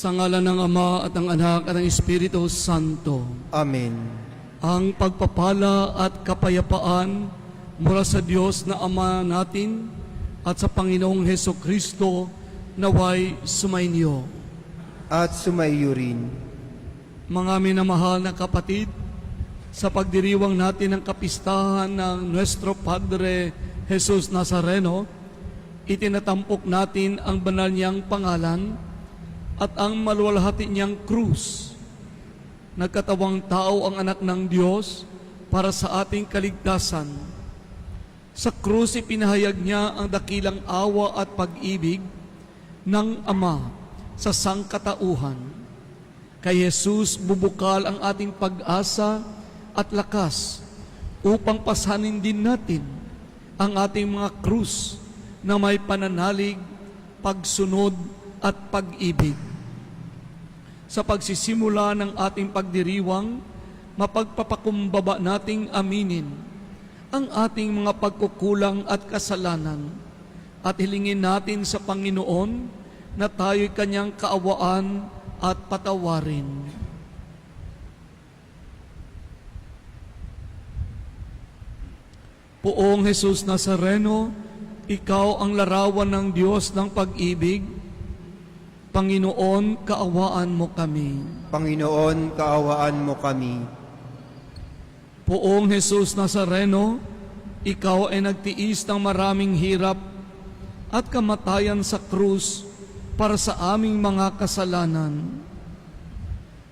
Sa ngalan ng Ama at ng Anak at ng Espiritu Santo. Amen. Ang pagpapala at kapayapaan mula sa Diyos na Ama natin at sa Panginoong Hesukristo naway sumainyo. At sumaiyo rin. Mga minamahal na kapatid, sa pagdiriwang natin ng kapistahan ng Nuestro Padre Jesus Nazareno, itinatampok natin ang banal niyang pangalan at ang maluwalhati niyang krus. Nagkatawang tao ang anak ng Diyos para sa ating kaligtasan. Sa krus ipinahayag niya ang dakilang awa at pag-ibig ng Ama sa sangkatauhan. Kay Jesus bubukal ang ating pag-asa at lakas upang pasanin din natin ang ating mga krus na may pananalig, pagsunod at pag-ibig. Sa pagsisimula ng ating pagdiriwang, mapagpapakumbaba nating aminin ang ating mga pagkukulang at kasalanan at hilingin natin sa Panginoon na tayo'y Kanyang kaawaan at patawarin. Poong Jesus Nazareno, Ikaw ang larawan ng Diyos ng pag-ibig. Panginoon, kaawaan mo kami. Panginoon, kaawaan mo kami. Poong Jesus Nazareno, Ikaw ay nagtiis ng maraming hirap at kamatayan sa krus para sa aming mga kasalanan.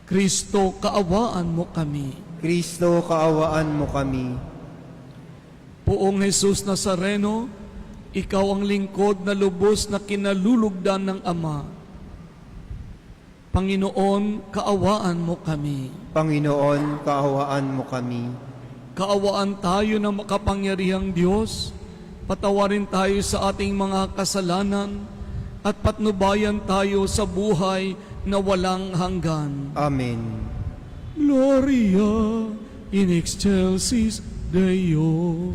Kristo, kaawaan mo kami. Kristo, kaawaan mo kami. Poong Jesus Nazareno, Ikaw ang lingkod na lubos na kinalulugdan ng Ama. Panginoon, kaawaan mo kami. Panginoon, kaawaan mo kami. Kaawaan tayo ng makapangyarihang Diyos, patawarin tayo sa ating mga kasalanan, at patnubayan tayo sa buhay na walang hanggan. Amen. Gloria in excelsis Deo.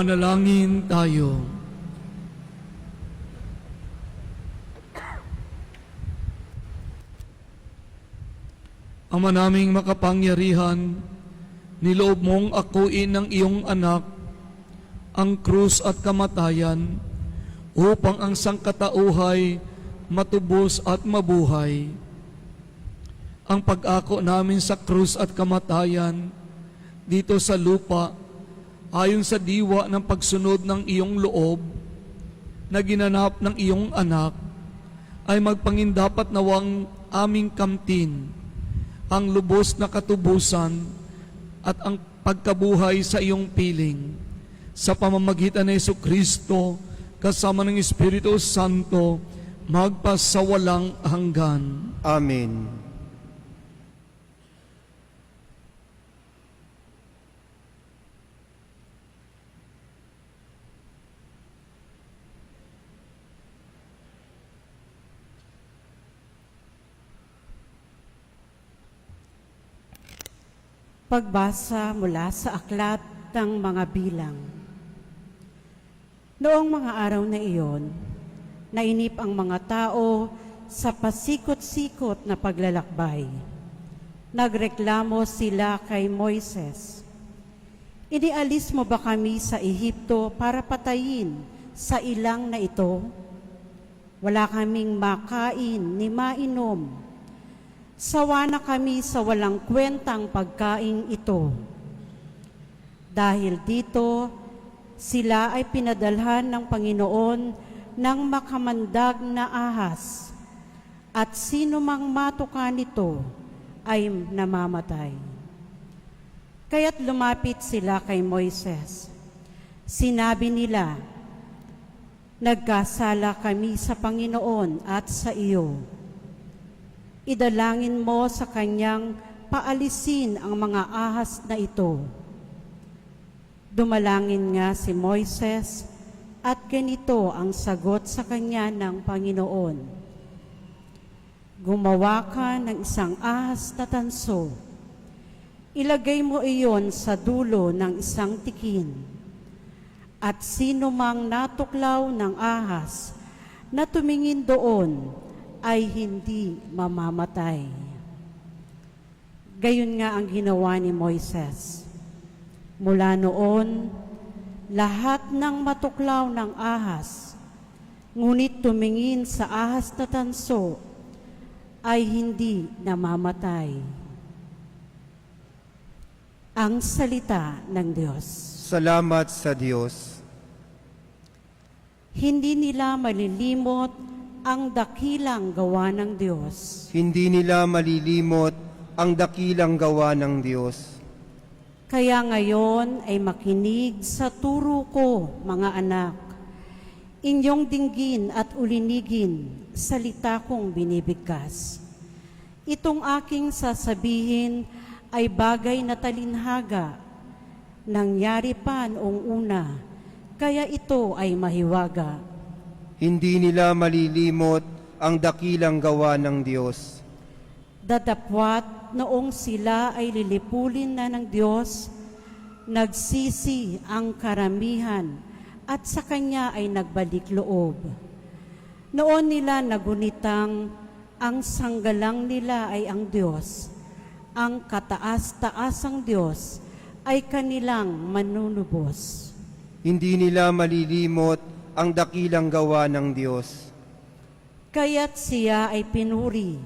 Manalangin tayo. Ama naming makapangyarihan, niloob mong akuin ng iyong anak ang krus at kamatayan upang ang sangkatauhay matubos at mabuhay. Ang pag-ako namin sa krus at kamatayan dito sa lupa ayon sa diwa ng pagsunod ng iyong loob na ginanap ng iyong anak ay magpangindapat nawang aming kamtin ang lubos na katubusan at ang pagkabuhay sa iyong piling sa pamamagitan ni Jesucristo kasama ng Espiritu Santo magpasawalang hanggan. Amen. Pagbasa mula sa aklat ng mga bilang. Noong mga araw na iyon, nainip ang mga tao sa pasikot-sikot na paglalakbay. Nagreklamo sila kay Moises, "Inialis mo ba kami sa Ehipto para patayin sa ilang na ito? Wala kaming makain ni mainom. Sawa na kami sa walang kwentang pagkain ito." Dahil dito, sila ay pinadalhan ng Panginoon ng makamandag na ahas, at sino mang matuka nito ay namamatay. Kaya't lumapit sila kay Moises. Sinabi nila, "Nagkasala kami sa Panginoon at sa iyo. Idalangin mo sa kanyang paalisin ang mga ahas na ito." Dumalangin nga si Moises at ganito ang sagot sa kanya ng Panginoon, "Gumawa ka ng isang ahas na tanso. Ilagay mo iyon sa dulo ng isang tikin. At sino mang natuklaw ng ahas na tumingin doon ay hindi mamamatay." Gayon nga ang ginawa ni Moises. Mula noon, lahat ng matuklaw ng ahas, ngunit tumingin sa ahas na tanso, ay hindi namamatay. Ang salita ng Diyos. Salamat sa Diyos. Hindi nila malilimot ang dakilang gawa ng Diyos. Hindi nila malilimot ang dakilang gawa ng Diyos. Kaya ngayon ay makinig sa turo ko, mga anak. Inyong dinggin at ulinigin, salita kong binibigkas. Itong aking sasabihin ay bagay na talinhaga. Nangyari pa noong una, kaya ito ay mahiwaga. Hindi nila malilimot ang dakilang gawa ng Diyos. Datapwat noong sila ay lilipulin na ng Diyos, nagsisi ang karamihan at sa Kanya ay nagbalik loob. Noon nila nagunitang ang sanggalang nila ay ang Diyos, ang kataas-taasang Diyos ay kanilang manunubos. Hindi nila malilimot ang dakilang gawa ng Diyos. Kaya't siya ay pinuri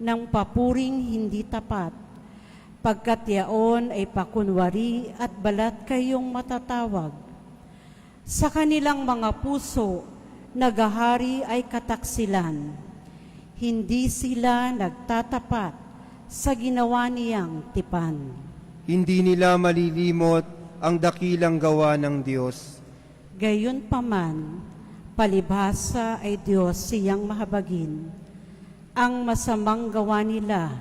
ng papuring hindi tapat, pagkat yaon ay pakunwari at balat kayong matatawag. Sa kanilang mga puso, nagahari ay kataksilan. Hindi sila nagtatapat sa ginawa niyang tipan. Hindi nila malilimot ang dakilang gawa ng Diyos. Gayunpaman, palibhasa ay Diyos siyang mahabagin. Ang masamang gawa nila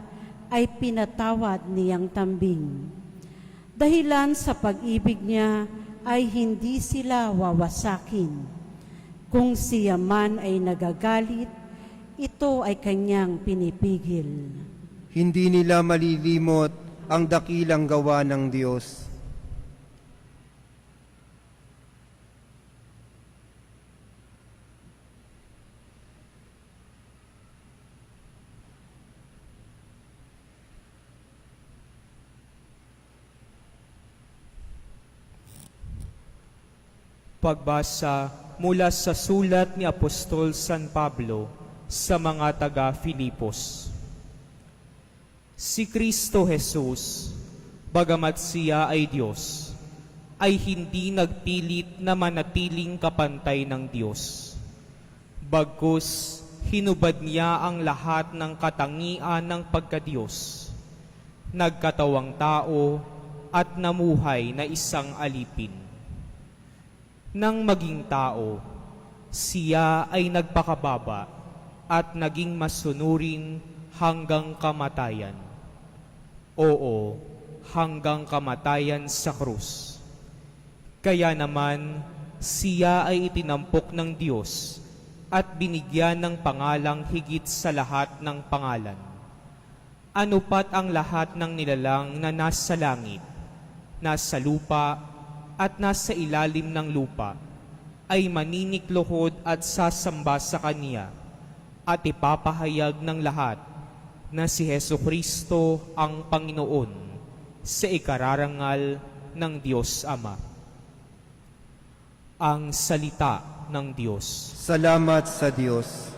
ay pinatawad niyang tambing. Dahilan sa pag-ibig niya ay hindi sila wawasakin. Kung siya man ay nagagalit, ito ay kanyang pinipigil. Hindi nila malilimot ang dakilang gawa ng Diyos. Pagbasa mula sa sulat ni Apostol San Pablo sa mga taga-Filipos. Si Kristo Jesus, bagamat siya ay Diyos, ay hindi nagpilit na manatiling kapantay ng Diyos. Bagkus, hinubad niya ang lahat ng katangian ng pagkadiyos. Nagkatawang tao at namuhay na isang alipin. Nang maging tao, siya ay nagpakababa at naging masunurin hanggang kamatayan. Oo, hanggang kamatayan sa krus. Kaya naman, siya ay itinampok ng Diyos at binigyan ng pangalang higit sa lahat ng pangalan. Ano pat ang lahat ng nilalang na nasa langit, nasa lupa, at nasa ilalim ng lupa, ay maninikluhod at sasamba sa Kanya, at ipapahayag ng lahat na si Jesucristo ang Panginoon sa ikararangal ng Diyos Ama. Ang salita ng Diyos. Salamat sa Diyos.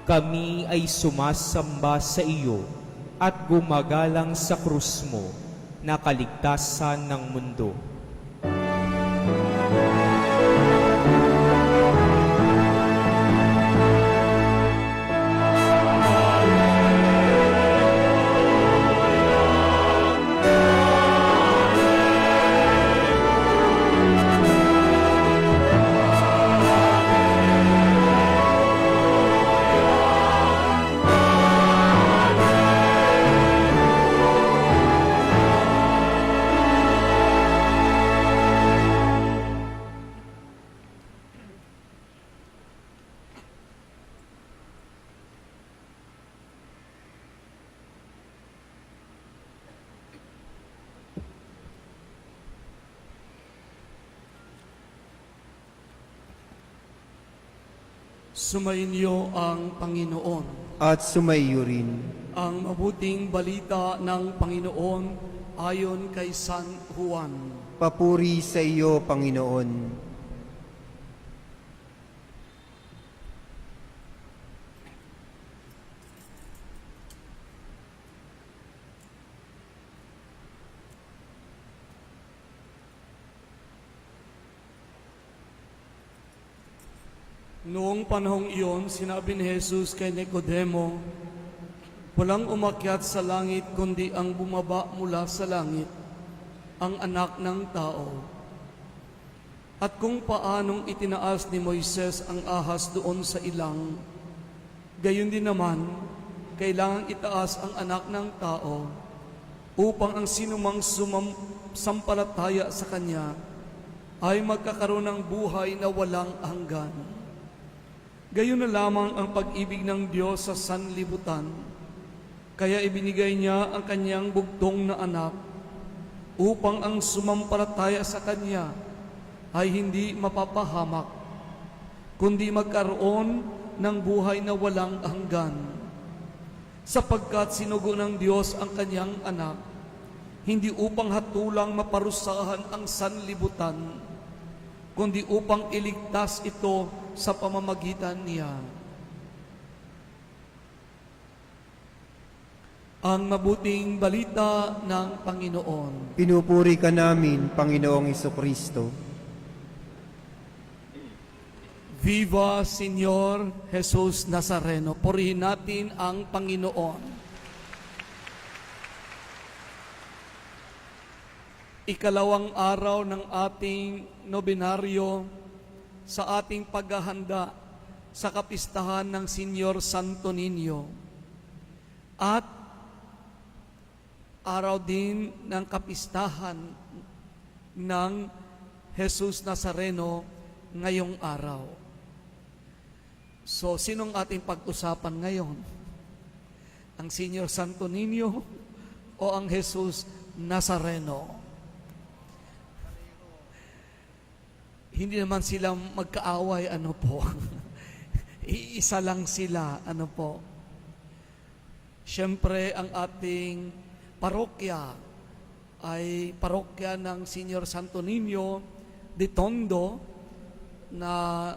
Kami ay sumasamba sa iyo at gumagalang sa krus mo na kaligtasan ng mundo. Sumainyo ang Panginoon. At sumaiyo rin. Ang mabuting balita ng Panginoon ayon kay San Juan. Papuri sa iyo, Panginoon. Noong panahong iyon, sinabi ni Jesus kay Nicodemo, walang umakyat sa langit kundi ang bumaba mula sa langit, ang anak ng tao. At kung paanong itinaas ni Moises ang ahas doon sa ilang, gayon din naman, kailangang itaas ang anak ng tao upang ang sinumang sampalataya sa Kanya ay magkakaroon ng buhay na walang hanggan. Gayon na lamang ang pag-ibig ng Diyos sa sanlibutan, kaya ibinigay niya ang Kanyang bugtong na anak upang ang sumampalataya sa Kanya ay hindi mapapahamak, kundi magkaroon ng buhay na walang hanggan. Sapagkat sinugo ng Diyos ang Kanyang anak, hindi upang hatulang maparusahan ang sanlibutan, kundi upang iligtas ito sa pamamagitan niya. Ang mabuting balita ng Panginoon. Pinupuri ka namin, Panginoong Jesucristo. Viva Señor Jesus Nazareno. Purihin natin ang Panginoon. Ikalawang araw ng ating nobinaryo sa ating paghahanda sa kapistahan ng Senyor Santo Niño. At araw din ng kapistahan ng Jesus Nazareno ngayong araw. So, sinong ating pag-usapan ngayon? Ang Senior Santo Niño o ang Jesus Nazareno? Hindi naman sila magkaaway, ano po. Iisa lang sila, ano po. Siyempre, ang ating parokya ay parokya ng Senior Santo Niño de Tondo na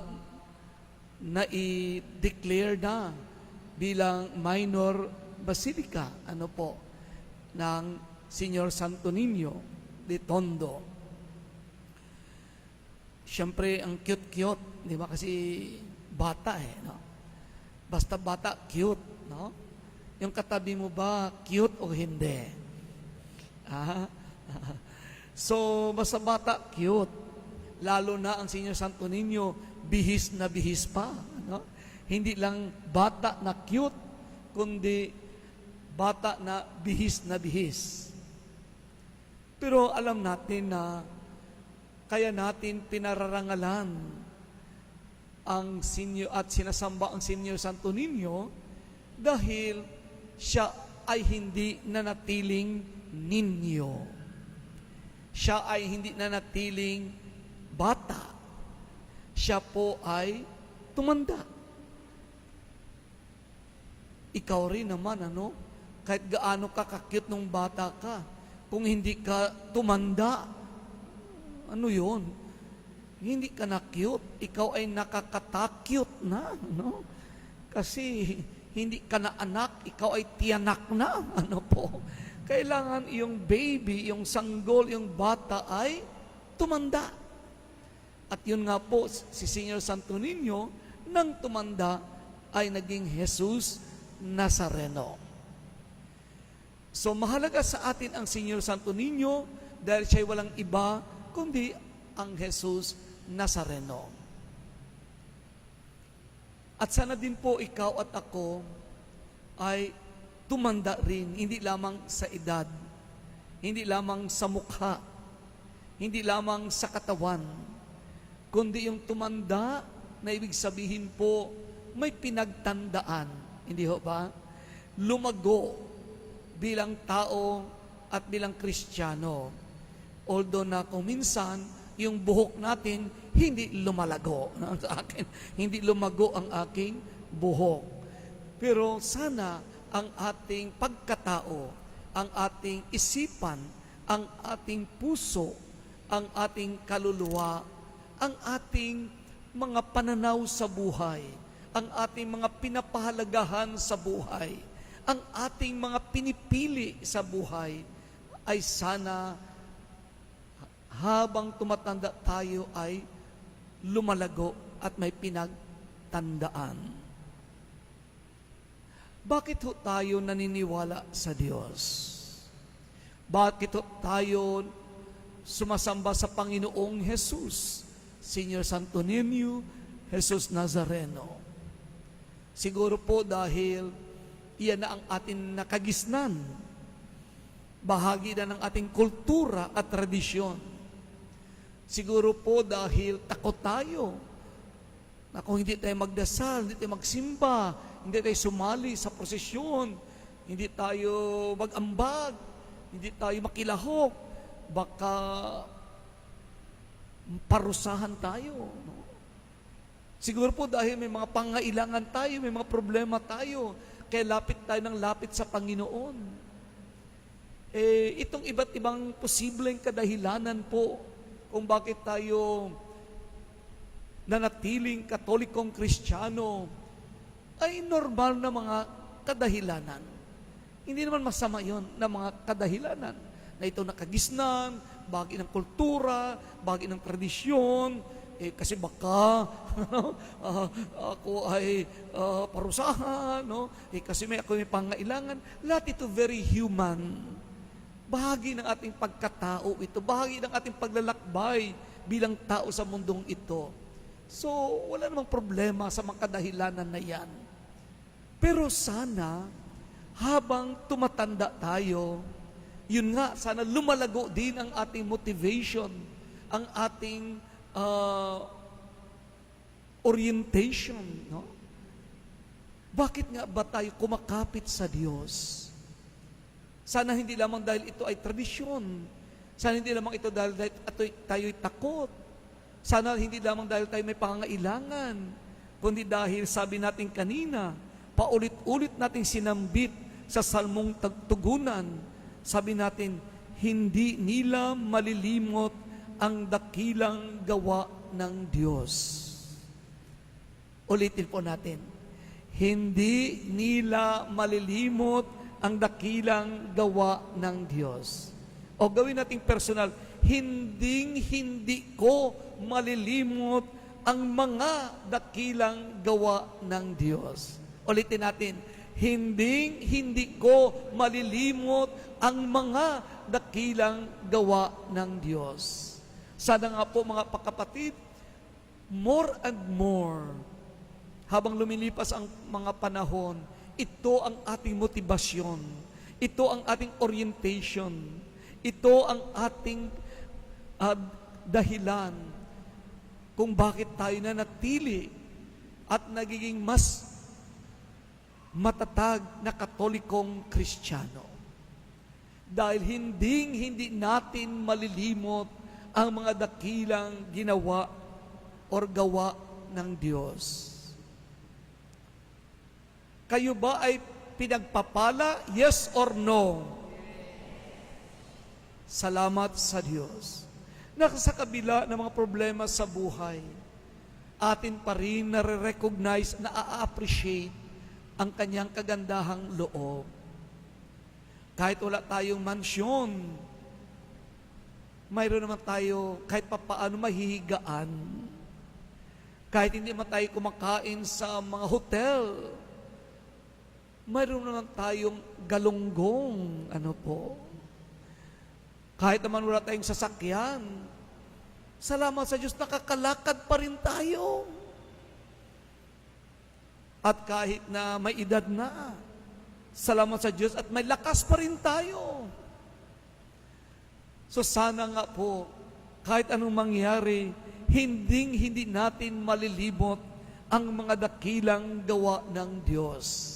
i-declare na bilang minor basilica, ano po, ng Senior Santo Niño de Tondo. Siyempre, ang cute-cute, di ba? Kasi bata no? Basta bata, cute, no? Yung katabi mo ba, cute o hindi? So, basta bata, cute. Lalo na ang Senior Santo Niño, bihis na bihis pa. No? Hindi lang bata na cute, kundi bata na bihis. Pero alam natin na kaya natin pinararangalan ang Senior at sinasamba ang Senior Santo Niño dahil siya ay hindi nanatiling ninyo. Siya ay hindi nanatiling bata. Siya po ay tumanda. Ikaw rin naman, ano? Kahit gaano ka kakute nung bata ka, kung hindi ka tumanda, ano yun? Hindi ka na cute. Ikaw ay nakakata-cute na, no? Kasi hindi ka na anak, ikaw ay tiyanak na, ano po? Kailangan yung baby, yung sanggol, yung bata ay tumanda. At yun nga po, si Senior Santo Niño, nang tumanda, ay naging Jesus Nazareno. So, mahalaga sa atin ang Senior Santo Niño dahil siya'y walang iba, kundi ang Jesus Nazareno. At sana din po ikaw at ako ay tumanda rin, hindi lamang sa edad, hindi lamang sa mukha, hindi lamang sa katawan, kundi yung tumanda na ibig sabihin po, may pinagtandaan. Hindi ho ba? Lumago bilang tao at bilang Kristiyano. Although na kung minsan, yung buhok natin, hindi lumalago. Sa akin, hindi lumago ang aking buhok. Pero sana ang ating pagkatao, ang ating isipan, ang ating puso, ang ating kaluluwa, ang ating mga pananaw sa buhay, ang ating mga pinapahalagahan sa buhay, ang ating mga pinipili sa buhay, ay sana habang tumatanda tayo ay lumalago at may pinagtandaan. Bakit ho tayo naniniwala sa Diyos? Bakit ho tayo sumasamba sa Panginoong Jesus? Senior Santo Niño, Jesus Nazareno. Siguro po dahil iyan na ang ating nakagisnan. Bahagi na ng ating kultura at tradisyon. Siguro po dahil takot tayo na kung hindi tayo magdasal, hindi tayo magsimba, hindi tayo sumali sa prosesyon, hindi tayo mag-ambag, hindi tayo makilahok, baka parusahan tayo. No? Siguro po dahil may mga pangailangan tayo, may mga problema tayo, kaya lapit tayo ng lapit sa Panginoon. Itong iba't ibang posibleng kadahilanan po kung bakit tayo nanatiling Katolikong Kristiyano ay normal na mga kadahilanan. Hindi naman masama yon na mga kadahilanan na ito nakagisnan, bahagi ng kultura, bahagi ng tradisyon, kasi baka ako ay parusahan, no? Kasi ako may pangailangan. Lahat ito very human. Bahagi ng ating pagkatao ito, bahagi ng ating paglalakbay bilang tao sa mundong ito. So, wala namang problema sa mga kadahilanan na yan. Pero sana, habang tumatanda tayo, yun nga, sana lumalago din ang ating motivation, ang ating orientation, no? Bakit nga ba tayo kumakapit sa Diyos? Sana hindi lamang dahil ito ay tradisyon. Sana hindi lamang ito dahil tayo'y takot. Sana hindi lamang dahil tayo may pangangailangan, kundi dahil sabi natin kanina, paulit-ulit nating sinambit sa salmong tugunan. Sabi natin, hindi nila malilimot ang dakilang gawa ng Diyos. Ulitin po natin. Hindi nila malilimot ang dakilang gawa ng Diyos. O gawin nating personal, hindi ko malilimot ang mga dakilang gawa ng Diyos. Ulitin natin, hindi ko malilimot ang mga dakilang gawa ng Diyos. Sana nga po mga kapatid, more and more, habang lumilipas ang mga panahon, ito ang ating motibasyon, ito ang ating orientation, ito ang ating dahilan kung bakit tayo na natili at nagiging mas matatag na Katolikong Kristiyano. Dahil hindi natin malilimot ang mga dakilang ginawa or gawa ng Diyos. Kayo ba ay pinagpapala? Yes or no? Salamat sa Diyos. Sa kabila ng mga problema sa buhay, atin pa rin nare-recognize, na-appreciate ang kanyang kagandahang loob. Kahit wala tayong mansyon, mayroon naman tayo kahit papaano mahihigaan. Kahit hindi man tayo kumakain sa mga hotel, mayroon naman tayong galunggong, kahit naman wala tayong sasakyan, salamat sa Diyos, nakakalakad pa rin tayo. At kahit na may edad na, salamat sa Diyos at may lakas pa rin tayo. So sana nga po, kahit anong mangyari, hindi natin malilimot ang mga dakilang gawa ng Diyos.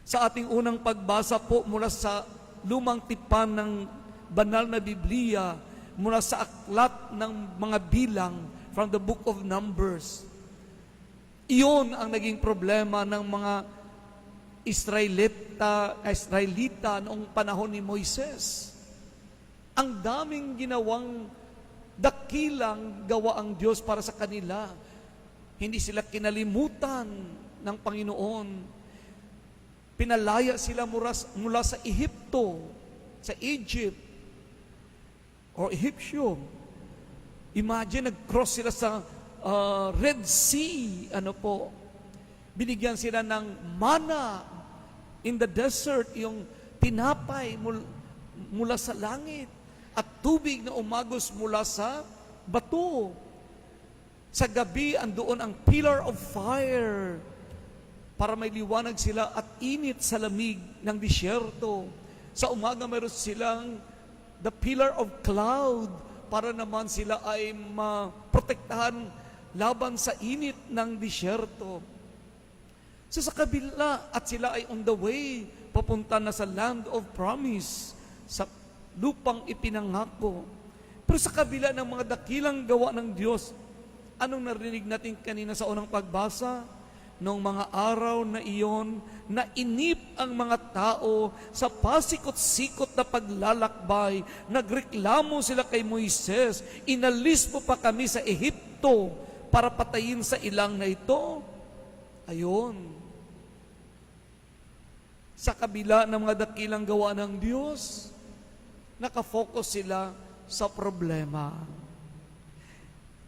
Sa ating unang pagbasa po mula sa lumang tipan ng banal na Biblia, mula sa aklat ng mga bilang from the book of Numbers, iyon ang naging problema ng mga Israelita noong panahon ni Moises. Ang daming ginawang dakilang gawa ang Diyos para sa kanila. Hindi sila kinalimutan ng Panginoon. Pinalaya sila mula sa Ehipto, sa Egypt, or Egyptian. Imagine, nag-cross sila sa Red Sea, binigyan sila ng manna in the desert, yung tinapay mula sa langit, at tubig na umagos mula sa bato. Sa gabi, andoon ang pillar of fire, para may liwanag sila at init sa lamig ng disyerto. Sa umaga, mayroon silang the pillar of cloud, para naman sila ay maprotektahan laban sa init ng disyerto. So sa kabila, at sila ay on the way, papunta na sa land of promise, sa lupang ipinangako. Pero sa kabila ng mga dakilang gawa ng Diyos, anong narinig natin kanina sa unang pagbasa? Noong mga araw na iyon, nainip ang mga tao sa pasikot-sikot na paglalakbay. Nagreklamo sila kay Moises, inalis mo pa kami sa Ehipto para patayin sa ilang na ito. Ayun. Sa kabila ng mga dakilang gawa ng Diyos, nakafocus sila sa problema.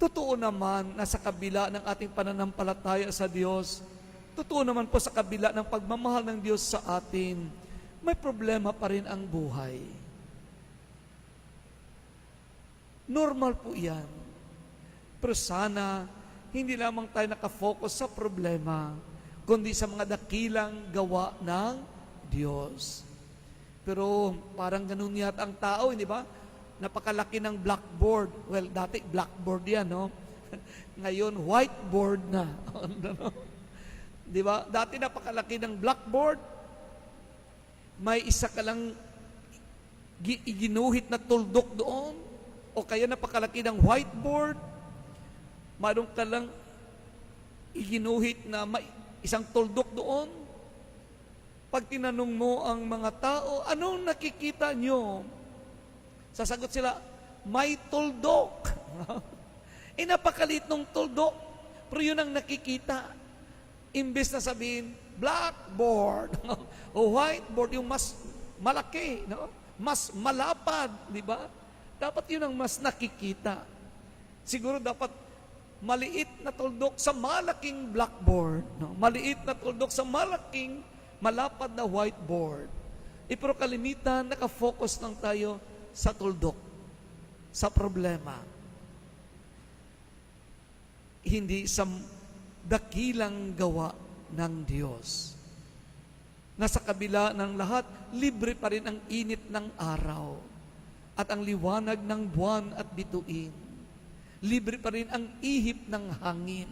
Totoo naman na sa kabila ng ating pananampalataya sa Diyos, totoo naman po sa kabila ng pagmamahal ng Diyos sa atin, may problema pa rin ang buhay. Normal po yan. Pero sana, hindi lamang tayo nakafocus sa problema, kundi sa mga dakilang gawa ng Diyos. Pero parang ganun yata ang tao, hindi ba? Napakalaki ng blackboard. Well, dati blackboard yan, no? Ngayon, whiteboard na. Di ba? Dati napakalaki ng blackboard. May isa ka lang iginuhit na tuldok doon. O kaya napakalaki ng whiteboard. Mayroon ka lang iginuhit na may isang tuldok doon. Pag tinanong mo ang mga tao, anong nakikita nyo? Sasagot sila, may tuldok. Napakaliit ng tuldok. Pero yun ang nakikita. Imbes na sabihin, blackboard o whiteboard, yung mas malaki, no? Mas malapad, di ba? Dapat yun ang mas nakikita. Siguro dapat maliit na tuldok sa malaking blackboard, no? Maliit na tuldok sa malaking malapad na whiteboard. Pero kalimitan, nakafocus lang tayo sa tuldok, sa problema. Hindi sa dakilang gawa ng Diyos. Nasa kabila ng lahat, libre pa rin ang init ng araw at ang liwanag ng buwan at bituin. Libre pa rin ang ihip ng hangin.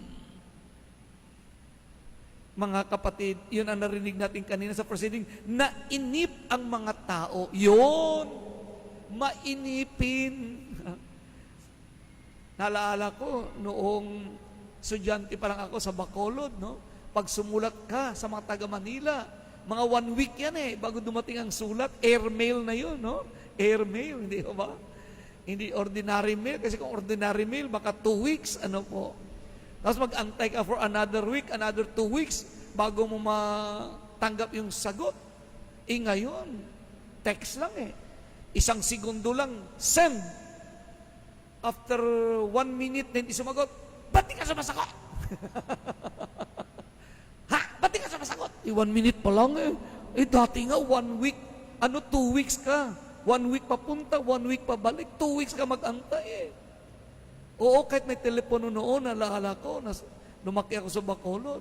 Mga kapatid, yun ang narinig natin kanina sa proceeding, nainip ang mga tao. Yun, mainipin. Naalala ko, noong estudyante pa lang ako sa Bacolod, no? Pag sumulat ka sa mga taga Manila, mga 1 week yan bago dumating ang sulat, airmail na yun, no? Airmail, hindi ba? Hindi ordinary mail, kasi kung ordinary mail, baka 2 weeks, ano po. Tapos mag-antay ka for another week, another 2 weeks, bago mo matanggap yung sagot. Ngayon, text lang 1 segundo lang, send. After 1 minute na hindi sumagot, ba't di ka sumasagot? Ha? Ba't di ka sumasagot? 1 minute pa lang dati nga 1 week, 2 weeks ka. 1 week papunta, 1 week pabalik, 2 weeks ka mag-antay Oo, kahit may telepono noon, naalala ko, lumaki ako sa Bacolod.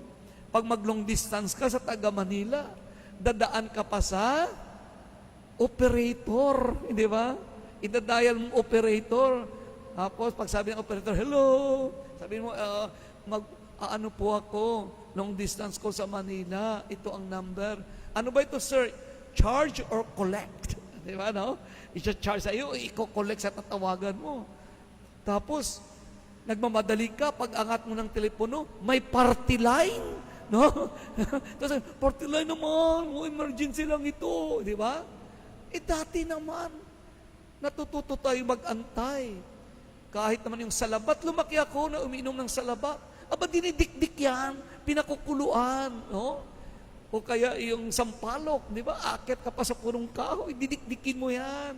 Pag mag-long distance ka sa taga Manila, dadaan ka pa sa operator, hindi ba? Idadial mong operator. Tapos, pag sabi ng operator, hello, sabi mo, ano po ako, long distance ko sa Manila, ito ang number. Ano ba ito, sir? Charge or collect? Di ba, no? I-charge sa iyo, i-collect sa tatawagan mo. Tapos, nagmamadali ka, pag angat mo ng telepono, may party line, no? Tapos, party line naman, emergency lang ito, di ba? Dati naman, natututo tayo mag-antay. Kahit naman yung salabat, lumaki ako na umiinom ng salabat. Aba, dinidikdik yan, pinakukuluan, no? O kaya yung sampalok, di ba? Akit ka pa sa punong kahoy, didikdikin mo yan.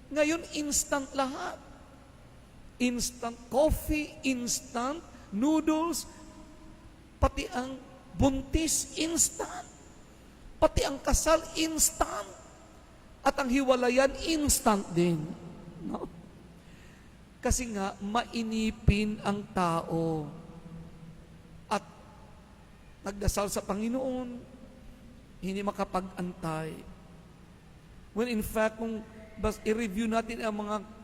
Ngayon, instant lahat. Instant coffee, instant noodles, pati ang buntis, instant. Pati ang kasal, instant. At ang hiwalayan, instant din. No? Kasi nga, mainipin ang tao. At nagdasal sa Panginoon, hindi makapag-antay. When in fact, kung i-review natin ang mga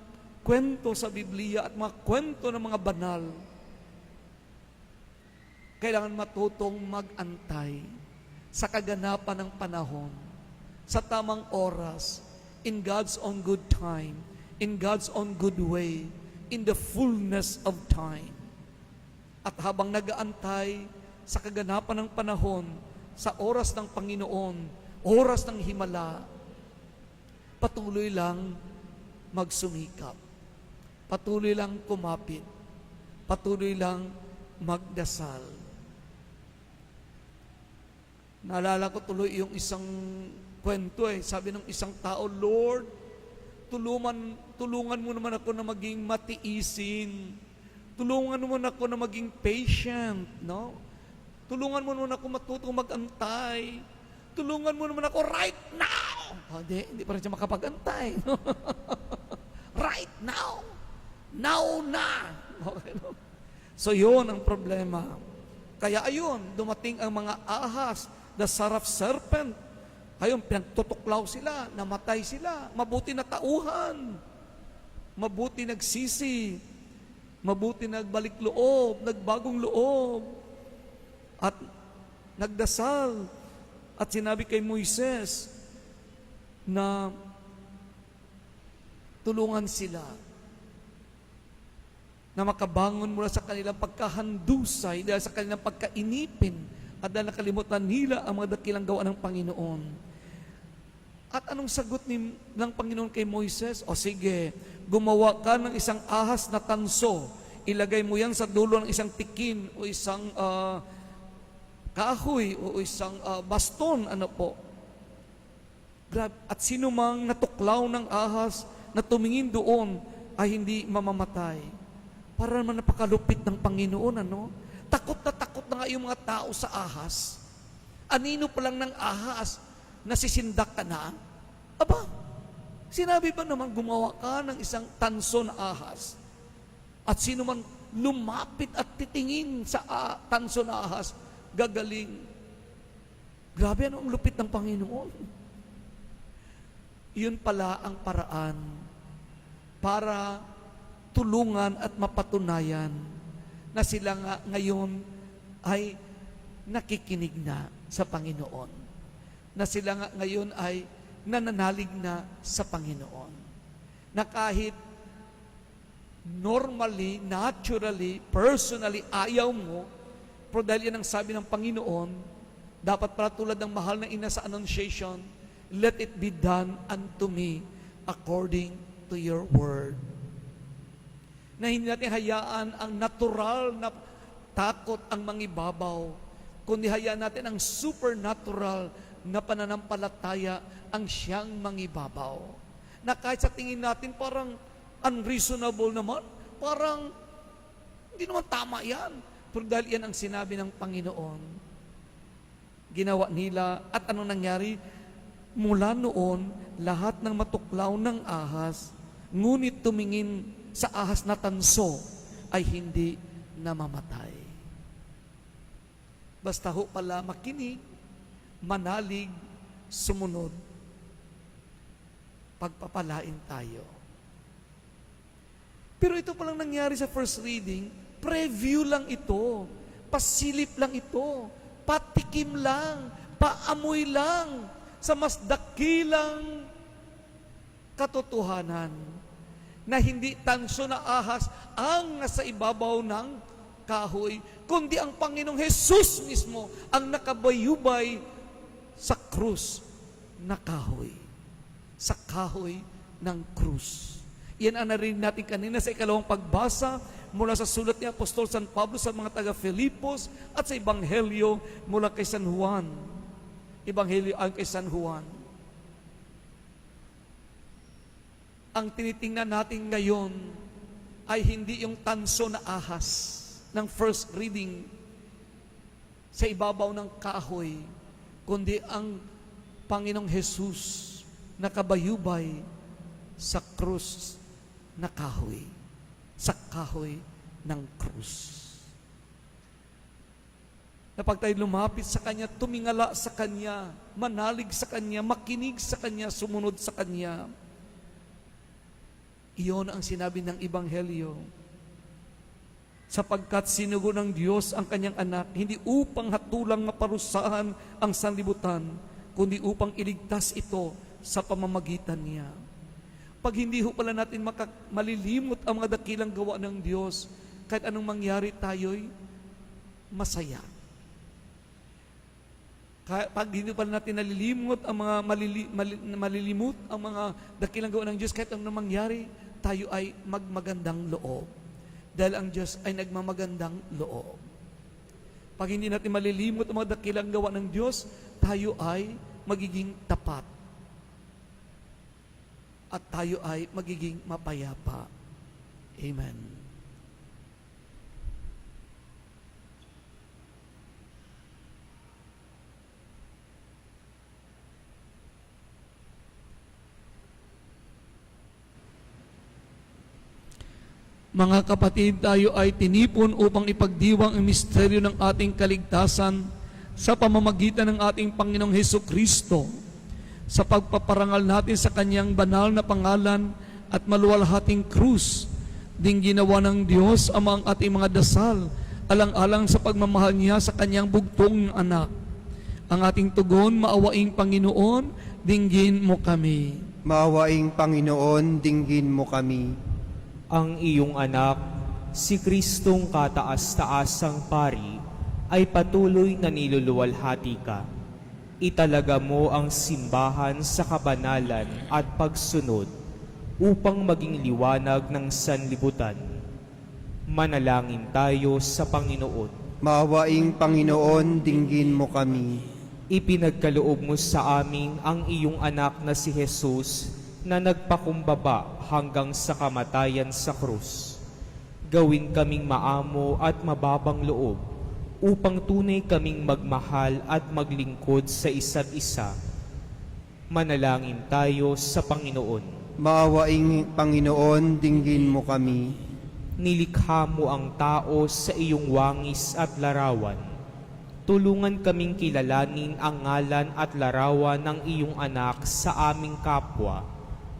kwento sa Biblia at mga kwento ng mga banal, kailangan matutong mag-antay sa kaganapan ng panahon, sa tamang oras, in God's own good time, in God's own good way, in the fullness of time. At habang nag-aantay sa kaganapan ng panahon, sa oras ng Panginoon, oras ng himala, patuloy lang magsumikap. Patuloy lang kumapit. Patuloy lang magdasal. Naalala ko tuloy yung isang kwento Sabi ng isang tao, Lord, tulungan mo naman ako na maging matiisin. Tulungan mo naman ako na maging patient, no? Tulungan mo naman ako matutong mag-antay. Tulungan mo naman ako right now. Hindi pa rin siya makapag-antay. Right now. Now na. Okay, no? So yun ang problema. Kaya ayun, dumating ang mga ahas, the saraf serpent. Ayun, pinagtutuklaw sila, namatay sila. Mabuti na tauhan. Mabuti nagsisi. Mabuti nagbalik loob, nagbagong loob, at nagdasal, at sinabi kay Moises na tulungan sila na makabangon mula sa kanilang pagkahandusay dahil sa kanilang pagkainipin at dahil nakalimutan nila ang mga dakilang gawa ng Panginoon. At anong sagot ng Panginoon kay Moises? O sige, gumawa ka ng isang ahas na tanso. Ilagay mo yan sa dulo ng isang tikin o isang kahoy o isang baston. Ano po? At sino mang natuklaw ng ahas na tumingin doon ay hindi mamamatay. Para naman napakalupit ng Panginoon, ano? Takot na nga yung mga tao sa ahas. Anino pa lang ng ahas, nasisindak ka na? Aba, sinabi ba naman gumawa ka ng isang tanso na ahas? At sino man lumapit at titingin sa tanso na ahas, gagaling. Grabe, ano ang lupit ng Panginoon? Yun pala ang paraan para tulungan at mapatunayan na sila nga ngayon ay nakikinig na sa Panginoon. Na sila nga ngayon ay nananalig na sa Panginoon. Na kahit normally, naturally, personally, ayaw mo, pero dahil yan ang sabi ng Panginoon, dapat para tulad ng mahal na ina sa Annunciation, let it be done unto me according to your word. Na hindi natin hayaan ang natural na takot ang mangibabaw, kundi hayaan natin ang supernatural na pananampalataya ang siyang mangibabaw. Na kahit sa tingin natin parang unreasonable naman, parang hindi naman tama yan. Pero dahil yan ang sinabi ng Panginoon, ginawa nila at anong nangyari? Mula noon, lahat ng matuklaw ng ahas, ngunit tumingin sa ahas na tanso, ay hindi namamatay. Basta ho pala makinig, manalig, sumunod, pagpapalain tayo. Pero ito palang nangyari sa first reading, preview lang ito, pasilip lang ito, patikim lang, paamoy lang, sa mas dakilang katotohanan na hindi tanso na ahas ang nasa ibabaw ng kahoy, kundi ang Panginoong Jesus mismo ang nakabayubay sa krus na kahoy. Sa kahoy ng krus. Yan ang narinig natin kanina sa ikalawang pagbasa mula sa sulat ni Apostol San Pablo sa mga taga-Filipos at sa Ebanghelyo mula kay San Juan. Ebanghelyo ang kay San Juan. Ang tinitingnan natin ngayon ay hindi yung tanso na ahas ng first reading sa ibabaw ng kahoy, kundi ang Panginoong Jesus na kabayubay sa krus na kahoy, sa kahoy ng krus. Na pag tayo lumapit sa Kanya, tumingala sa Kanya, manalig sa Kanya, makinig sa Kanya, sumunod sa Kanya. Iyon ang sinabi ng Ebanghelyo. Sapagkat sinugo ng Diyos ang Kanyang anak, hindi upang hatulang maparusahan ang sanlibutan, kundi upang iligtas ito sa pamamagitan niya. Pag hindi ho pala natin malilimot ang mga dakilang gawa ng Diyos, kahit anong mangyari tayo'y masaya. Pag hindi pa natin nalilimot ang mga malilimot ang mga dakilang gawa ng Diyos, kahit anong mangyari, tayo ay magmagandang loob. Dahil ang Diyos ay nagmamagandang loob. Pag hindi natin malilimot ang mga dakilang gawa ng Diyos, tayo ay magiging tapat. At tayo ay magiging mapayapa. Amen. Mga kapatid, tayo ay tinipon upang ipagdiwang ang misteryo ng ating kaligtasan sa pamamagitan ng ating Panginoong Hesukristo, sa pagpaparangal natin sa Kanyang banal na pangalan at maluwalhating krus, Ding ginawa ng Diyos Ama ang ating mga dasal, alang-alang sa pagmamahal niya sa kanyang bugtong anak. Ang ating tugon, maawaing Panginoon, dinggin mo kami. Maawaing Panginoon, dinggin mo kami. Ang iyong anak, si Kristong kataas-taasang pari, ay patuloy na niluluwalhati ka. Italaga mo ang simbahan sa kabanalan at pagsunod upang maging liwanag ng sanlibutan. Manalangin tayo sa Panginoon. Maawaing Panginoon, dinggin mo kami. Ipinagkaloob mo sa amin ang iyong anak na si Jesus na nagpakumbaba hanggang sa kamatayan sa krus. Gawin kaming maamo at mababang loob upang tunay kaming magmahal at maglingkod sa isa't isa. Manalangin tayo sa Panginoon. Maawaing Panginoon, dinggin mo kami. Nilikha mo ang tao sa iyong wangis at larawan. Tulungan kaming kilalanin ang ngalan at larawan ng iyong anak sa aming kapwa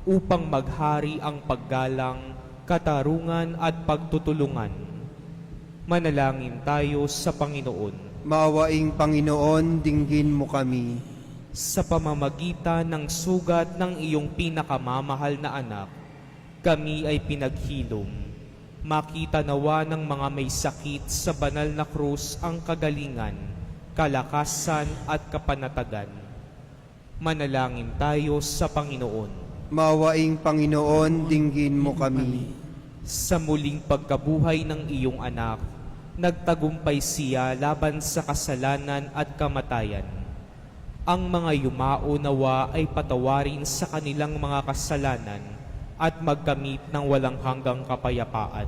upang maghari ang paggalang, katarungan at pagtutulungan. Manalangin tayo sa Panginoon. Maawaing Panginoon, dinggin mo kami. Sa pamamagitan ng sugat ng iyong pinakamamahal na anak, kami ay pinaghilom. Makita nawa ng mga may sakit sa banal na krus ang kagalingan, kalakasan at kapanatagan. Manalangin tayo sa Panginoon. Maawaing Panginoon, dinggin mo kami. Sa muling pagkabuhay ng iyong anak, nagtagumpay siya laban sa kasalanan at kamatayan. Ang mga yumao nawa ay patawarin sa kanilang mga kasalanan at magkamit ng walang hanggang kapayapaan.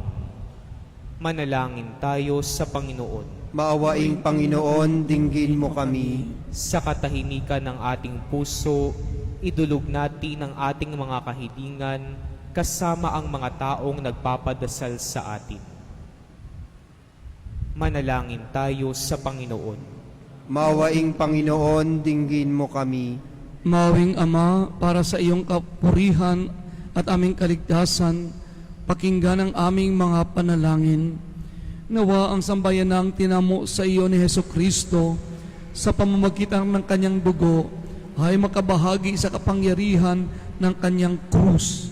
Manalangin tayo sa Panginoon. Maawaing Panginoon, dinggin mo kami. Sa katahimikan ng ating puso, idulog natin ang ating mga kahilingan kasama ang mga taong nagpapadasal sa atin. Manalangin tayo sa Panginoon. Maawaing Panginoon, dinggin mo kami. Mawing Ama, para sa iyong kapurihan at aming kaligtasan, pakinggan ang aming mga panalangin. Nawa ang sambayanang tinamo sa iyo ni Hesukristo sa pamamagitan ng kanyang dugo ay makabahagi sa kapangyarihan ng kanyang krus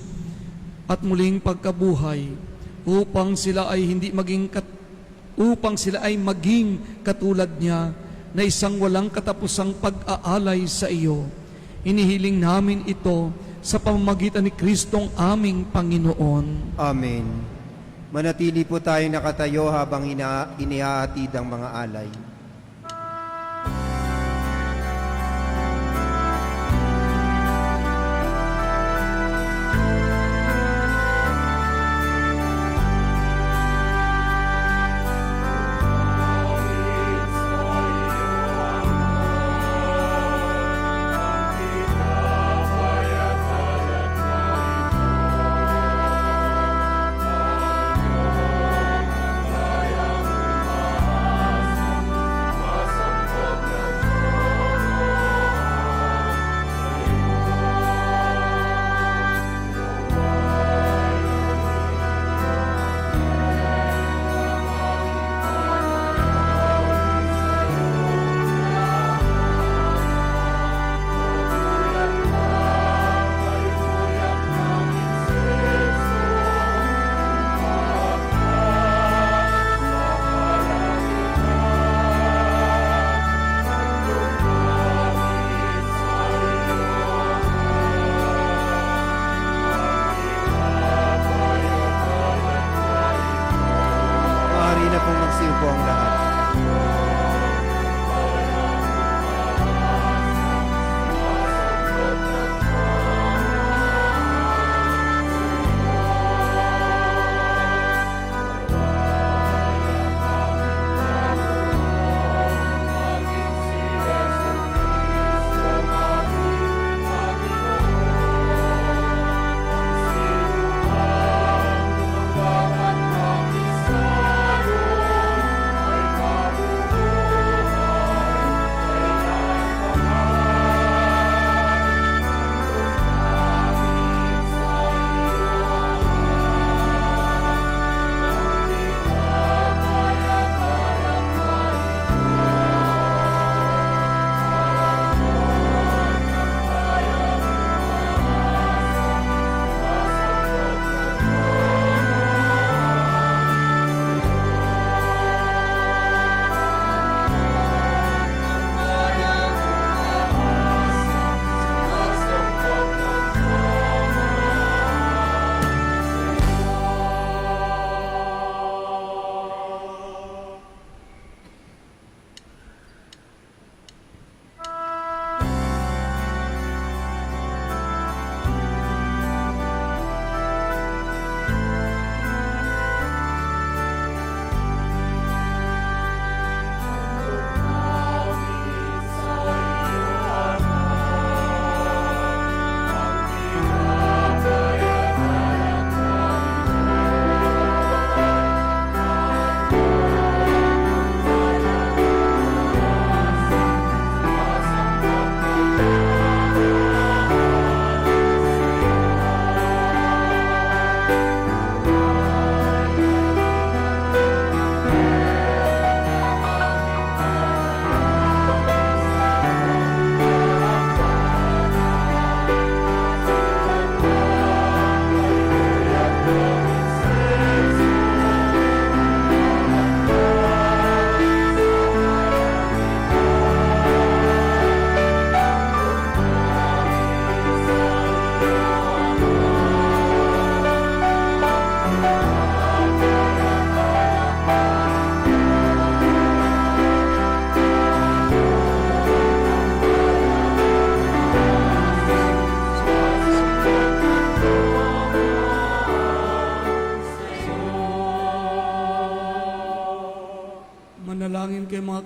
at muling pagkabuhay upang sila ay maging katulad niya na isang walang katapusang pag-aalay sa iyo. Inihiling namin ito sa pamamagitan ni Kristong aming Panginoon. Amen. Manatili po tayo nakatayo habang inihahatid ang mga alay.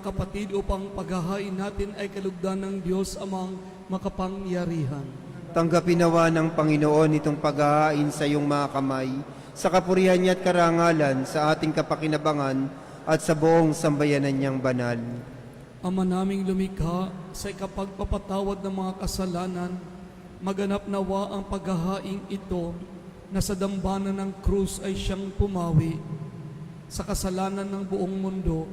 mga kapatid upang paghahain natin ay kalugdan ng Diyos amang makapangyarihan. Tanggapin nawa ng Panginoon itong paghahain sa iyong mga kamay, sa kapurihan niya at karangalan, sa ating kapakinabangan at sa buong sambayanan niyang banal. Ama naming lumikha, sa ikapagpapatawad ng mga kasalanan, maganap nawa ang paghahaing ito na sa dambana ng krus ay siyang pumawi sa kasalanan ng buong mundo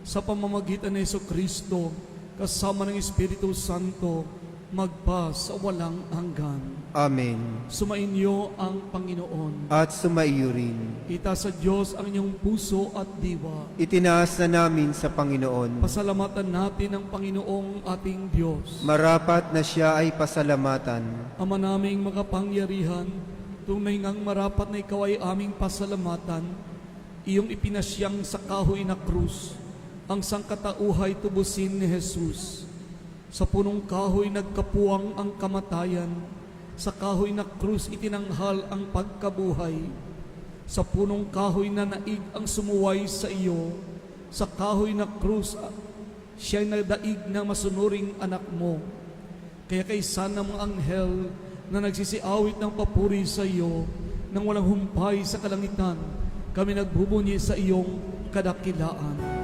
sa pamamagitan ni Jesucristo kasama ng Espiritu Santo magpa sa walang hanggan. Amen. Sumainyo ang Panginoon. At sumaiyo rin. Itaas sa Diyos ang inyong puso at diwa. Itinaas na namin sa Panginoon. Pasalamatan natin ang Panginoong ating Diyos. Marapat na siya ay pasalamatan. Ama naming makapangyarihan, tunay ngang marapat na ikaw ay aming pasalamatan, iyong ipinasyang sa kahoy na krus, ang sangkatauhay tubusin ni Jesus. Sa punong kahoy nagkapuwang ang kamatayan, sa kahoy na krus itinanghal ang pagkabuhay. Sa punong kahoy na naig ang sumuway sa iyo, sa kahoy na krus siya'y nadaig na masunuring anak mo. Kaya kaysa ng mga anghel na nagsisiawit ng papuri sa iyo, nang walang humpay sa kalangitan, kami nagbubunyi sa iyong kadakilaan.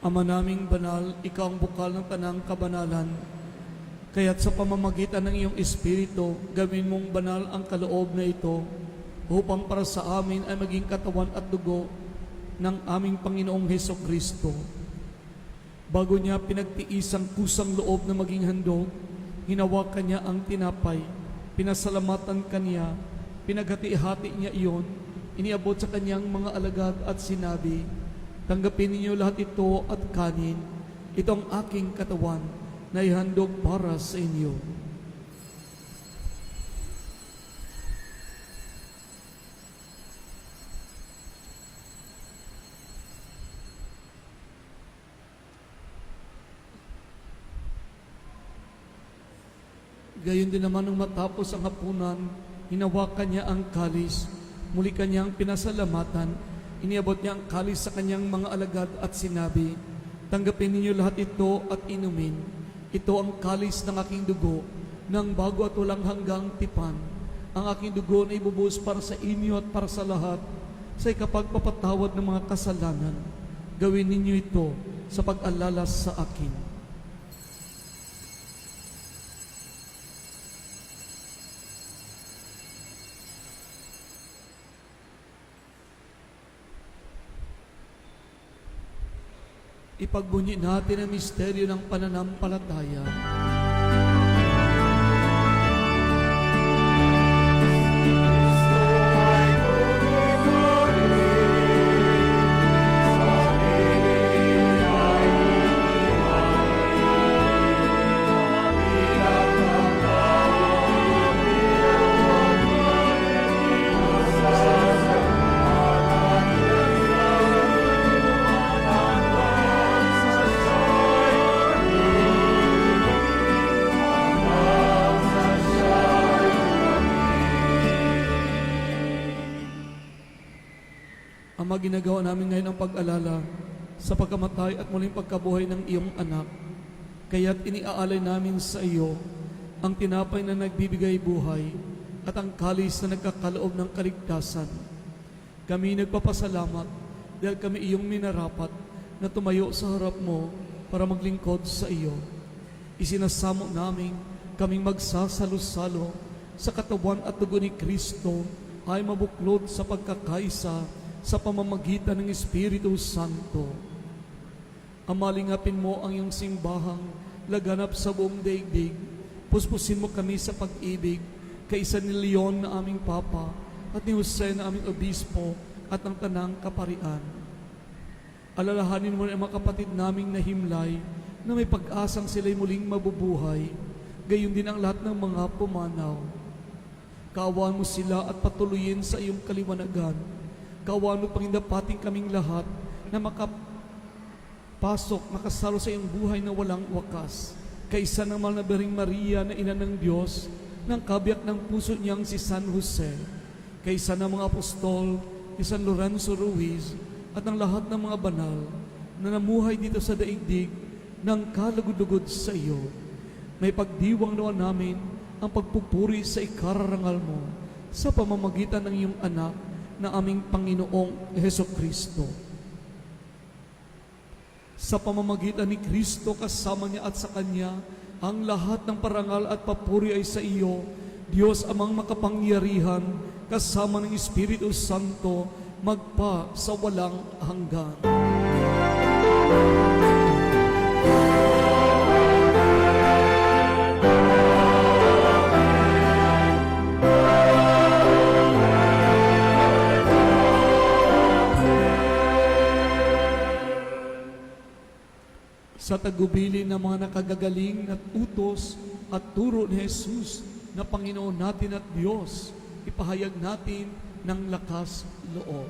Ama naming banal, ikaw ang bukal ng tanang kabanalan. Kaya't sa pamamagitan ng iyong Espiritu, gawin mong banal ang kaloob na ito, upang para sa amin ay maging katawan at dugo ng aming Panginoong Hesukristo. Bago niya pinagtiis ang kusang loob na maging handog, hinawakan niya ang tinapay, pinasalamatan kaniya, pinaghati-hati niya iyon, iniabot sa kanyang mga alagad at sinabi, "Tanggapin ninyo lahat ito at kanin. Ito ang aking katawan na ihandog para sa inyo." Gayon din naman nung matapos ang hapunan, hinawakan niya ang kalis, muli kanyang pinasalamatan, iniabot niya ang kalis sa kanyang mga alagad at sinabi, "Tanggapin ninyo lahat ito at inumin. Ito ang kalis ng aking dugo, ng bago at walang hanggang tipan. Ang aking dugo na ibubuhos para sa inyo at para sa lahat, sa ikapagpapatawad ng mga kasalanan. Gawin ninyo ito sa pag-alala sa akin." Ipagbunyi natin ang misteryo ng pananampalataya. Ama, ginagawa namin ngayon ang pag-alala sa pagkamatay at muling pagkabuhay ng iyong anak. Kaya't iniaalay namin sa iyo ang tinapay na nagbibigay buhay, at ang kalis na nagkakaloob ng kaligtasan. Kami nagpapasalamat dahil kami iyong minarapat na tumayo sa harap mo para maglingkod sa iyo. Isinasamo namin kaming magsasalo-salo sa katawan at dugo ni Kristo ay mabuklod sa pagkakaisa sa pamamagitan ng Espiritu Santo. Amalingapin mo ang iyong simbahang laganap sa buong daigdig. Puspusin mo kami sa pag-ibig kaisa ni Leon na aming Papa at ni Jose na aming Obispo at ng Tanang Kaparian. Alalahanin mo ang mga kapatid naming nahimlay na may pag-asang sila'y muling mabubuhay, gayon din ang lahat ng mga pumanaw. Kaawaan mo sila at patuloyin sa iyong kaliwanagan. Kaawaan mo pangindapating kaming lahat na makapasok, makasalo sa iyong buhay na walang wakas. Kaisa ng mahal na Birheng Maria na ina ng Diyos, ng kabiyak ng puso niyang si San Jose, kaisa ng mga apostol, ni San Lorenzo Ruiz, at ng lahat ng mga banal na namuhay dito sa daigdig ng kalugod-lugod sa iyo. May pagdiwang nawa namin ang pagpupuri sa ikararangal mo sa pamamagitan ng iyong anak na aming Panginoong Hesukristo. Sa pamamagitan ni Kristo kasama niya at sa Kanya, ang lahat ng parangal at papuri ay sa iyo, Diyos amang makapangyarihan, kasama ng Espiritu Santo, magpa sa walang hanggan. Sa tagubilin ng mga nakagagaling at utos at turo ni Jesus na Panginoon natin at Diyos, ipahayag natin ng lakas loob.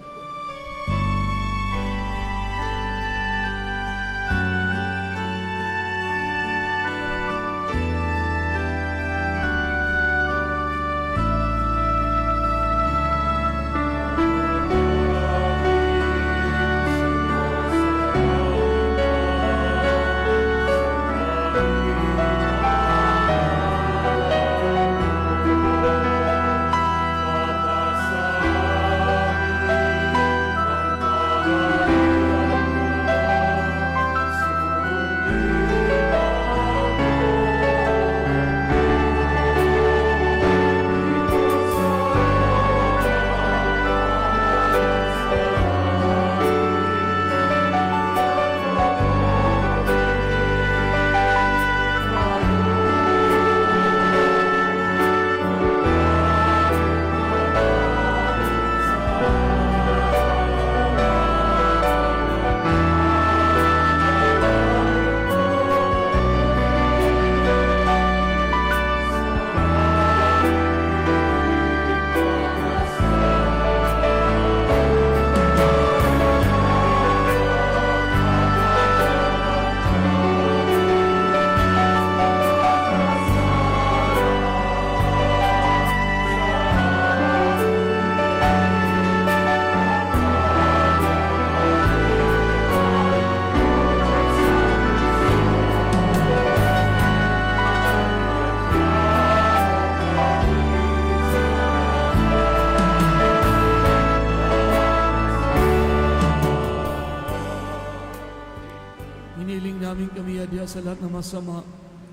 Hiniling namin kami adya sa lahat ng masama,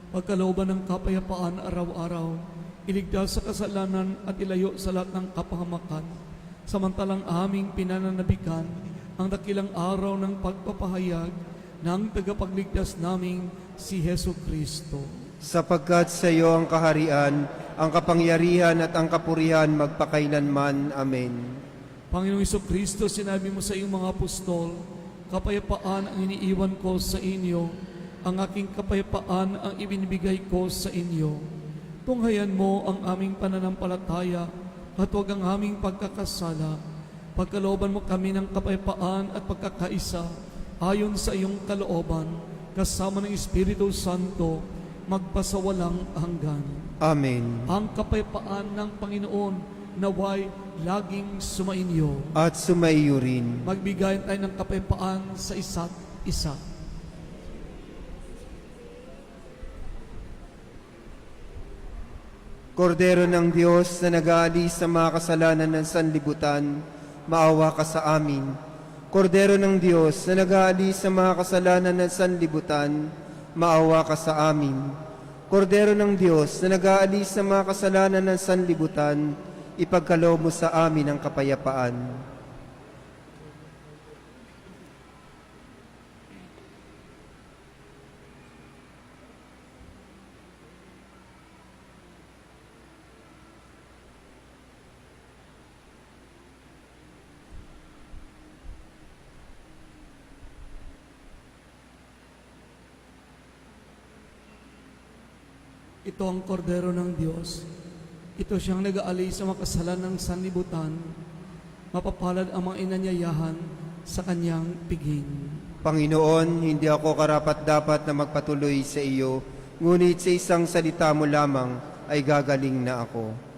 pagkalooban ng kapayapaan araw-araw, iligtas sa kasalanan at ilayo sa lahat ng kapahamakan, samantalang aming pinananabikan ang dakilang araw ng pagpapahayag ng tagapagligtas naming si Hesu Kristo. Sapagkat sa iyo ang kaharian, ang kapangyarihan at ang kapurihan magpakailanman. Amen. Panginoong Hesu Kristo, sinabi mo sa iyong mga apostol, kapayapaan ang iniiwan ko sa inyo, ang aking kapayapaan ang ibinibigay ko sa inyo. Tunghayan mo ang aming pananampalataya at huwag ang aming pagkakasala. Pagkalooban mo kami ng kapayapaan at pagkakaisa ayon sa iyong kalooban, kasama ng Espiritu Santo, magpasawalang hanggan. Amen. Ang kapayapaan ng Panginoon naway laging sumainyo. At sumaiyo rin. Magbigayan tayo ng kapayapaan sa isa't isa. Kordero ng Diyos na nag-aalis sa mga kasalanan ng sanlibutan, maawa ka sa amin. Kordero ng Diyos na nag-aalis sa mga kasalanan ng sanlibutan, maawa ka sa amin. Kordero ng Diyos na nag-aalis sa mga kasalanan ng sanlibutan, ipagkaloob mo sa amin ang kapayapaan. Ito ang kordero ng Diyos. Ito siyang nag-aalay sa makasalanan ng sanlibutan. Mapapalad ang mga inanyayahan sa kanyang piging. Panginoon, hindi ako karapat-dapat na magpatuloy sa iyo, ngunit sa isang salita mo lamang ay gagaling na ako.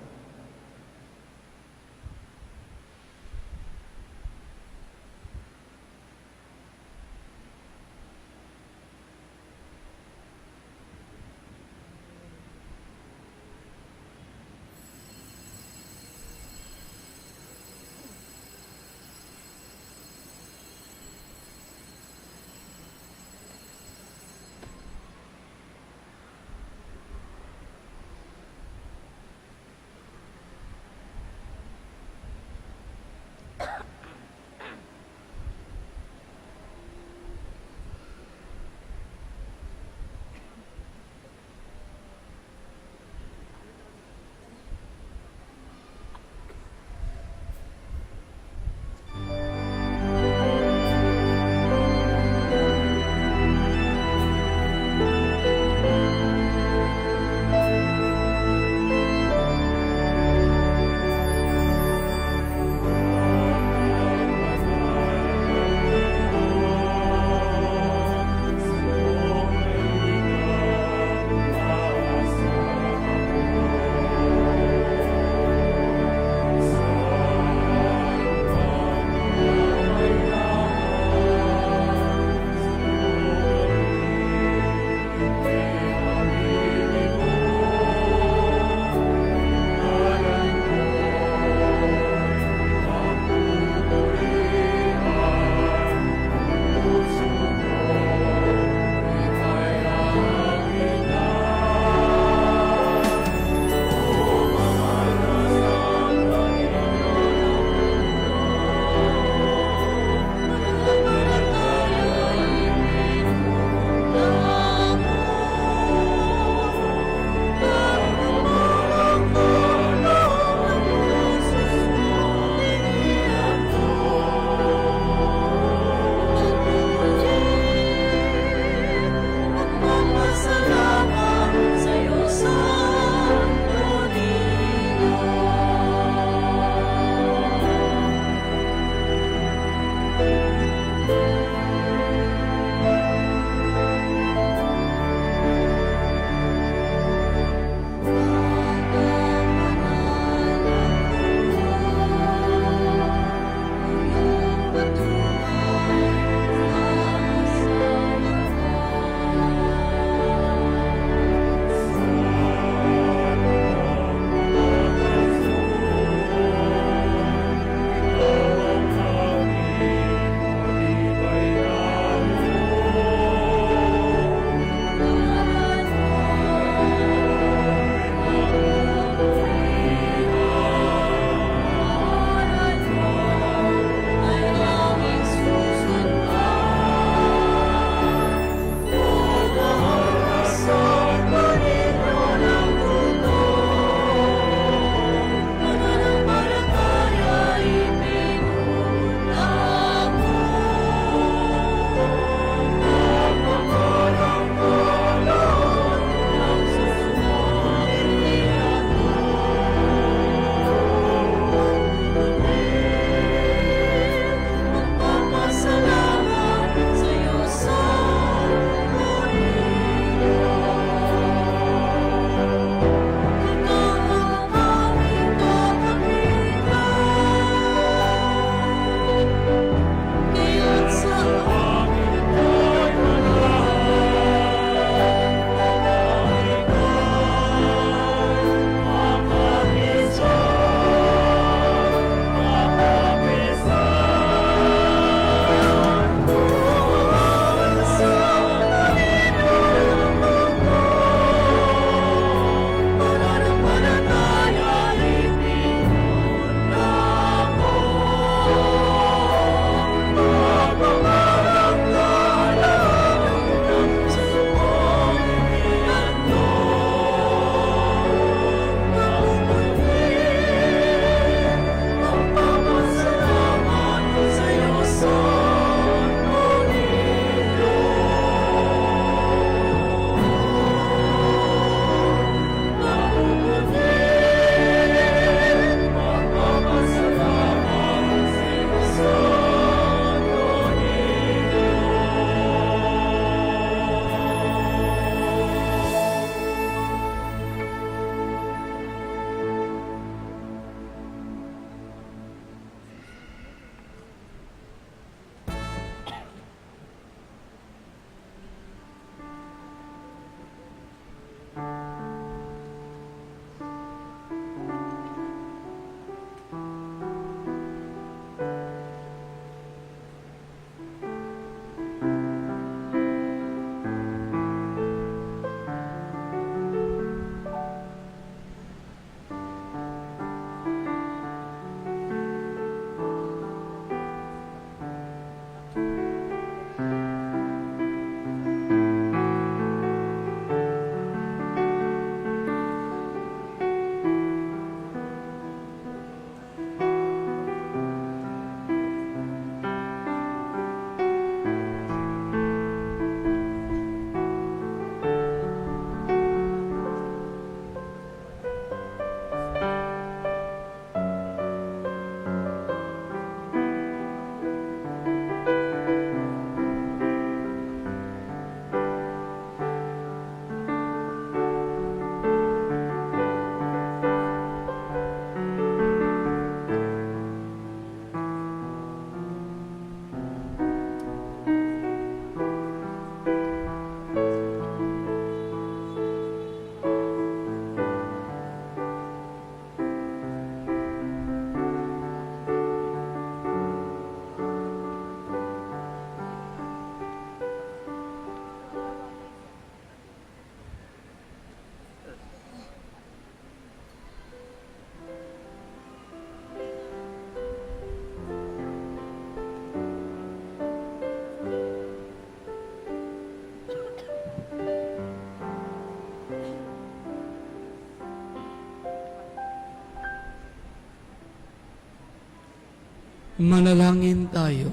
Manalangin tayo.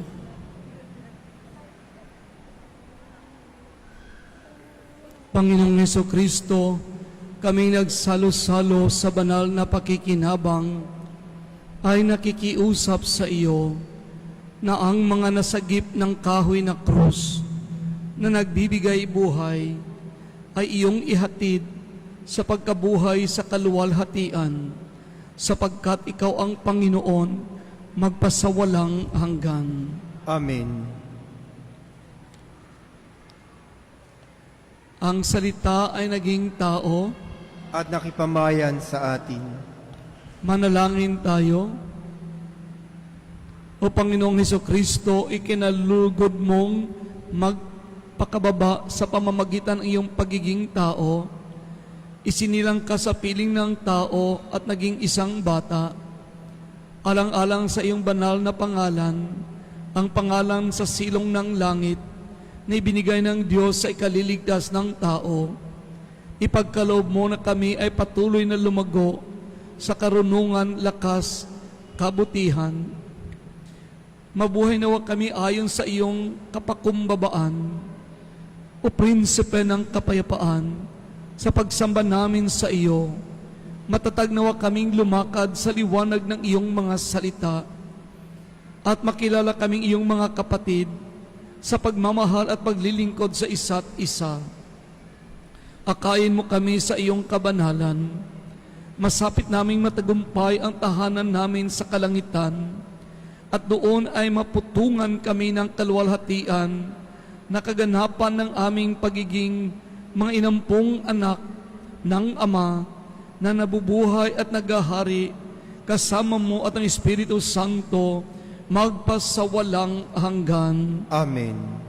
Panginoong Hesukristo, kami nagsalo-salo sa banal na pakikinabang ay nakikiusap sa iyo na ang mga nasagip ng kahoy na krus na nagbibigay buhay ay iyong ihatid sa pagkabuhay sa kaluwalhatian, sapagkat ikaw ang Panginoon magpasawalang hanggan. Amen. Ang salita ay naging tao. At nakipamayan sa atin. Manalangin tayo. O Panginoong Hesukristo, ikinalugod mong magpakababa sa pamamagitan ng iyong pagiging tao. Isinilang ka sa piling ng tao at naging isang bata. Alang-alang sa iyong banal na pangalan, ang pangalan sa silong ng langit na ibinigay ng Diyos sa ikaliligtas ng tao. Ipagkaloob mo na kami ay patuloy na lumago sa karunungan, lakas, kabutihan. Mabuhay nawa kami ayon sa iyong kapakumbabaan, o prinsipe ng kapayapaan, sa pagsamba namin sa iyo. Matatag nawa kaming lumakad sa liwanag ng iyong mga salita, at makilala kaming iyong mga kapatid sa pagmamahal at paglilingkod sa isa't isa. Akayin mo kami sa iyong kabanalan. Masapit naming matagumpay ang tahanan namin sa kalangitan, at doon ay maputungan kami ng kaluwalhatian na kaganapan ng aming pagiging mga inampong anak ng Ama na nabubuhay at naghahari kasama mo at ang Espiritu Santo magpasawalang hanggan. Amen.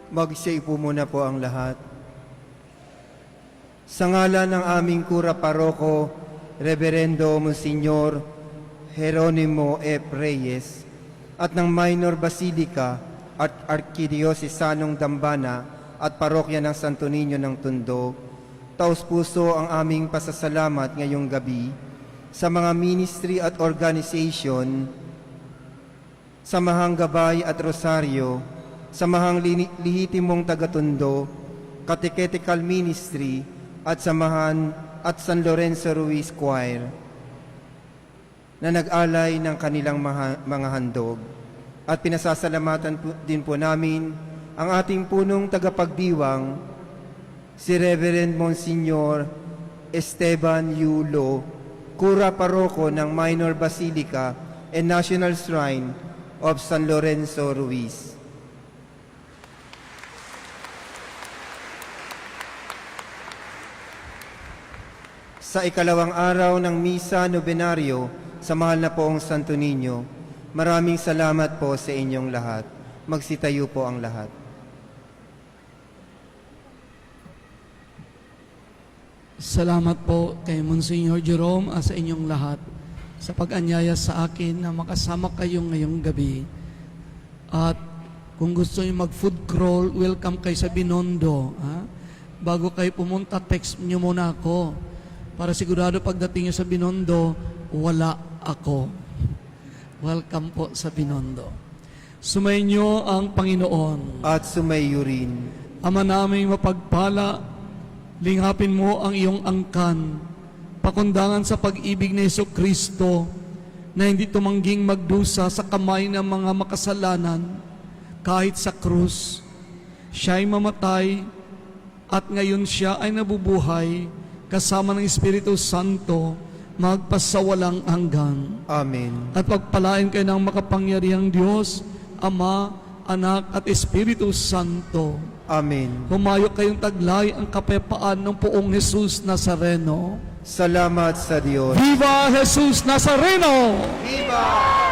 Magsiyaipo muna po ang lahat. Sa ngalan ng aming kura paroko, Reverendo Monsignor Jeronimo F. Reyes, at ng Minor Basilica at Arkidiocesanong Dambana at Parokya ng Santo Niño ng Tondo, taos-puso ang aming pasasalamat ngayong gabi sa mga ministry at organization, Samahang Gabay at Rosario, Samahang Lihitimong Tagatondo, Catechetical Ministry at Samahan at San Lorenzo Ruiz Choir na nag-alay ng kanilang mga handog. At pinasasalamatan din po namin ang ating punong tagapagdiwang, si Reverend Monsignor Esteban Yulo, Kura Paroko ng Minor Basilica and National Shrine of San Lorenzo Ruiz. Sa ikalawang araw ng Misa Nobenaryo sa mahal na poong Santo Niño, maraming salamat po sa inyong lahat. Magsitayo po ang lahat. Salamat po kay Monsignor Jerome at sa inyong lahat sa pag-anyaya sa akin na makasama kayo ngayong gabi. At kung gusto niyo mag-food crawl, welcome kayo sa Binondo. Ha? Bago kayo pumunta, text niyo muna ako para sigurado pagdating niyo sa Binondo, wala ako. Welcome po sa Binondo. Sumainyo ang Panginoon. At sumayo rin. Ama naming mapagpala, linghapin mo ang iyong angkan, pakundangan sa pag-ibig ni Jesucristo na hindi tumangging magdusa sa kamay ng mga makasalanan kahit sa krus. Siya'y mamatay at ngayon siya ay nabubuhay kasama ng Espiritu Santo magpasawalang hanggan. Amen. At pagpalain kayo ng makapangyarihang Diyos, Ama, Anak at Espiritu Santo. Amen. Humayo kayong taglay ang kapayapaan ng Poong Jesus Nazareno. Salamat sa Diyos. Viva Jesus Nazareno! Viva!